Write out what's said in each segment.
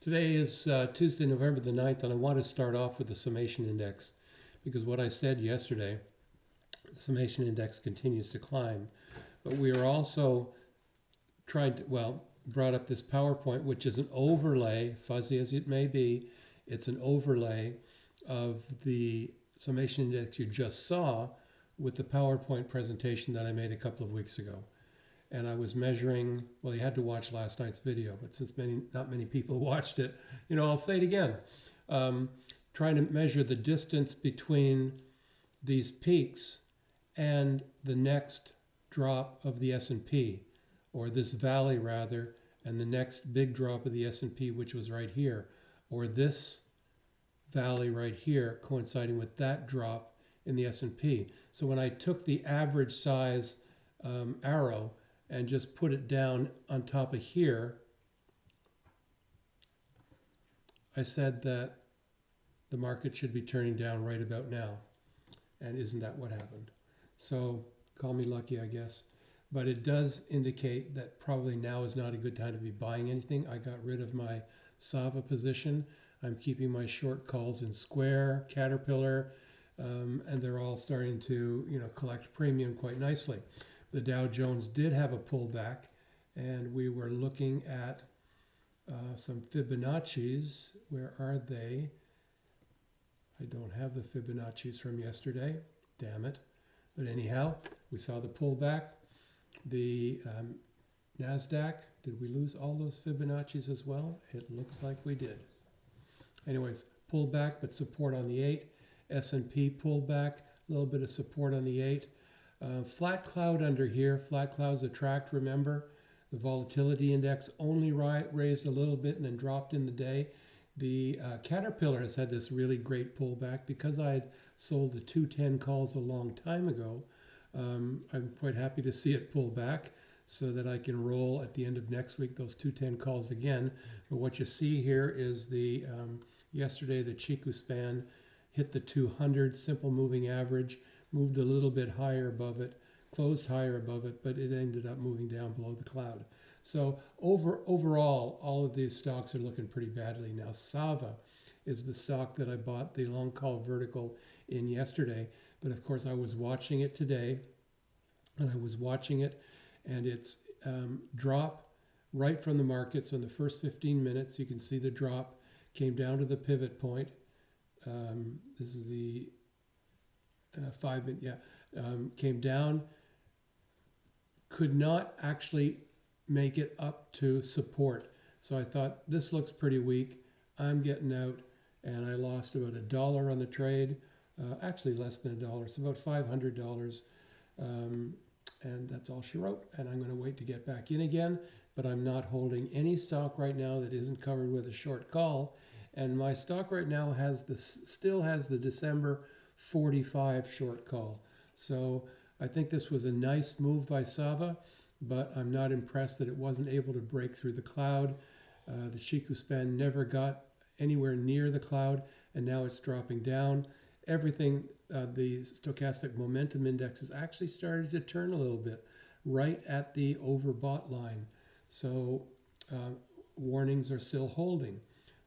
Today is Tuesday, November the 9th, and I want to start off with the summation index because what I said yesterday, the summation index continues to climb. But we are also brought up this PowerPoint, which is an overlay, fuzzy as it may be, it's an overlay of the summation index you just saw with the PowerPoint presentation that I made a couple of weeks ago. And I was measuring, well, you had to watch last night's video, but since not many people watched it, I'll say it again. Trying to measure the distance between these peaks and the next drop of the S&P, or this valley rather, and the next big drop of the S&P, which was right here, or this valley right here coinciding with that drop in the S&P. So when I took the average size arrow and just put it down on top of here, I said that the market should be turning down right about now. And isn't that what happened? So call me lucky, I guess. But it does indicate that probably now is not a good time to be buying anything. I got rid of my SAVA position. I'm keeping my short calls in Square, Caterpillar, and they're all starting to collect premium quite nicely. The Dow Jones did have a pullback, and we were looking at some Fibonacci's. Where are they? I don't have the Fibonacci's from yesterday. Damn it. But anyhow, we saw the pullback. The NASDAQ, did we lose all those Fibonacci's as well? It looks like we did. Anyways, pullback, but support on the 8. S&P pullback, a little bit of support on the 8. Flat cloud under here. Flat clouds attract, remember. The volatility index only raised a little bit and then dropped in the day. The Caterpillar has had this really great pullback. Because I had sold the 210 calls a long time ago, I'm quite happy to see it pull back so that I can roll at the end of next week those 210 calls again. But what you see here is the yesterday the Chiku span hit the 200 simple moving average, moved a little bit higher above it, closed higher above it, but it ended up moving down below the cloud. So overall, all of these stocks are looking pretty badly. Now, SAVA is the stock that I bought the long call vertical in yesterday. But of course, I was watching it today, and its drop right from the markets in the first 15 minutes. You can see the drop came down to the pivot point. This is the 5 minute, came down, could not actually make it up to support. So I thought, this looks pretty weak. I'm getting out, and I lost about $1 on the trade. Actually less than $1, it's about $500. And that's all she wrote. And I'm going to wait to get back in again, but I'm not holding any stock right now that isn't covered with a short call. And my stock right now still has the December 45 short call. So I think this was a nice move by SAVA, but I'm not impressed that it wasn't able to break through the cloud. The Chiku span never got anywhere near the cloud, and now it's dropping down. Everything, the stochastic momentum index has actually started to turn a little bit right at the overbought line. So warnings are still holding.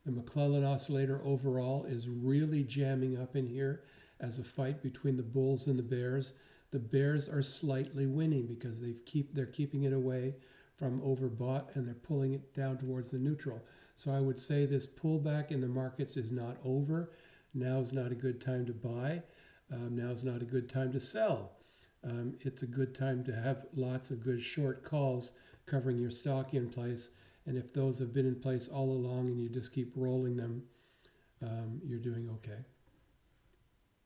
The McClellan oscillator overall is really jamming up in here as a fight between the bulls and the bears. The bears are slightly winning because they're keeping it away from overbought, and they're pulling it down towards the neutral. So I would say this pullback in the markets is not over. Now's not a good time to buy. Now's not a good time to sell. It's a good time to have lots of good short calls covering your stock in place. And if those have been in place all along and you just keep rolling them, you're doing okay.